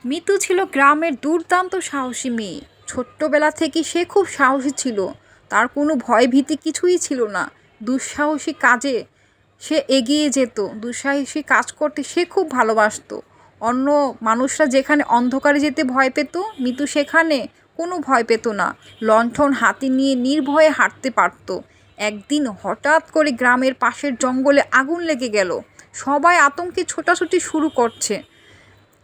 মিতু ছিল গ্রামের দুর্দান্ত সাহসী মেয়ে। ছোট্টবেলা থেকে সে খুব সাহসী ছিল। তার কোনো ভয় ভীতি কিছুই ছিল না। দুঃসাহসী কাজে সে এগিয়ে যেত। দুঃসাহসী কাজ করতে সে খুব ভালোবাসতো। অন্য মানুষরা যেখানে অন্ধকারে যেতে ভয় পেত, মিতু সেখানে কোনো ভয় পেত না। লণ্ঠন হাতে নিয়ে নির্ভয়ে হাঁটতে পারত। একদিন হঠাৎ করে গ্রামের পাশের জঙ্গলে আগুন লেগে গেল। সবাই আতঙ্কে ছোটাছুটি শুরু করছে।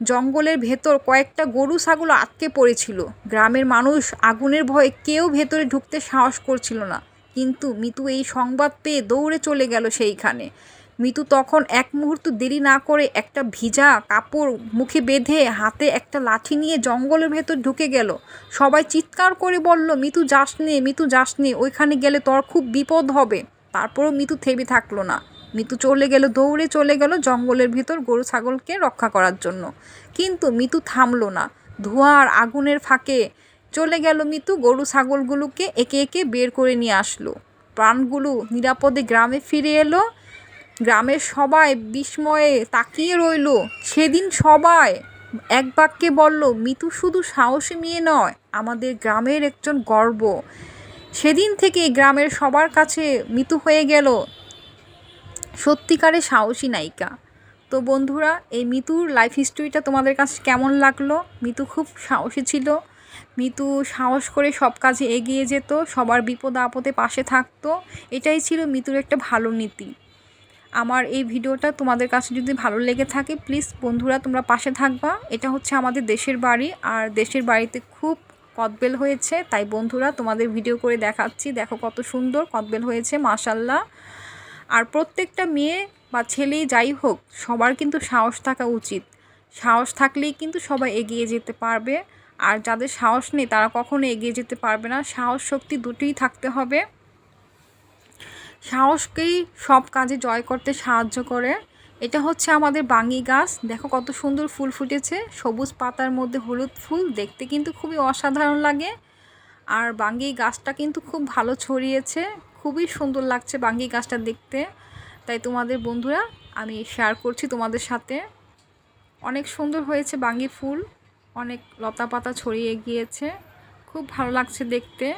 জঙ্গলের ভেতর কয়েকটা গরু ছাগল আটকে পড়েছিল। গ্রামের মানুষ আগুনের ভয়ে কেউ ভেতরে ঢুকতে সাহস করছিল না। কিন্তু মিতু এই সংবাদ পেয়ে দৌড়ে চলে গেল সেইখানে। মিতু তখন এক মুহূর্ত দেরি না করে একটা ভিজা কাপড় মুখে বেঁধে হাতে একটা লাঠি নিয়ে জঙ্গলের ভেতর ঢুকে গেল। সবাই চিৎকার করে বলল, মিতু যাস নে, মিতু যাস নে, ওইখানে গেলে তোর খুব বিপদ হবে। তারপরও মিতু থেমে থাকলো না। মিতু দৌড়ে চলে গেল জঙ্গলের ভিতর গরু ছাগলকে রক্ষা করার জন্য। কিন্তু মিতু থামলো না। ধোঁয়া আর আগুনের ফাঁকে চলে গেল মিতু, গরু ছাগলগুলোকে একে একে বের করে নিয়ে আসলো। প্রাণগুলো নিরাপদে গ্রামে ফিরে এলো। গ্রামের সবাই বিস্ময়ে তাকিয়ে রইল। সেদিন সবাই এক বাক্যে বলল, মিতু শুধু সাহসী মেয়ে নয়, আমাদের গ্রামের একজন গর্ব। সেদিন থেকে গ্রামের সবার কাছে মিতু হয়ে গেল সত্যিকারের সাহসী নায়িকা। তো বন্ধুরা, এই মিতুর লাইফ হিস্টোরিটা তোমাদের কাছে কেমন লাগলো? মিতু খুব সাহসী ছিল। মিতু সাহস করে সব কাজে এগিয়ে যেত, সবার বিপদ আপদে পাশে থাকতো। এটাই ছিল মিতুর একটা ভালো নীতি। আমার এই ভিডিওটা তোমাদের কাছে যদি ভালো লেগে থাকে, প্লিজ বন্ধুরা তোমরা পাশে থাকবা। এটা হচ্ছে আমাদের দেশের বাড়ি, আর দেশের বাড়িতে খুব কদবেল হয়েছে, তাই বন্ধুরা তোমাদের ভিডিও করে দেখাচ্ছি। দেখো কত সুন্দর কদবেল হয়েছে, মাশাল্লাহ। আর প্রত্যেকটা মেয়ে বা ছেলেই যাই হোক, সবার কিন্তু সাহস থাকা উচিত। সাহস থাকলেই কিন্তু সবাই এগিয়ে যেতে পারবে। আর যাদের সাহস নেই তারা কখনো এগিয়ে যেতে পারবে না। সাহস শক্তি দুটোই থাকতে হবে। সাহসকেই সব কাজে জয় করতে সাহায্য করে। এটা হচ্ছে আমাদের বাঙ্গি গাছ। দেখো কত সুন্দর ফুল ফুটেছে, সবুজ পাতার মধ্যে হলুদ ফুল, দেখতে কিন্তু খুবই অসাধারণ লাগে। আর বাঙ্গি গাছটা কিন্তু খুব ভালো ছড়িয়েছে, খুবই সুন্দর লাগছে বাঙ্গি গাছটা দেখতে। তাই তোমাদের বন্ধুরা আমি শেয়ার করছি তোমাদের সাথে। অনেক সুন্দর হয়েছে বাঙ্গি ফুল, অনেক লতা পাতা ছড়িয়ে গিয়েছে, খুব ভালো লাগছে দেখতে।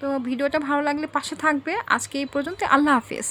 তো ভিডিওটা ভালো লাগলে পাশে থাকবে। আজকে এই পর্যন্ত, আল্লাহ হাফেজ।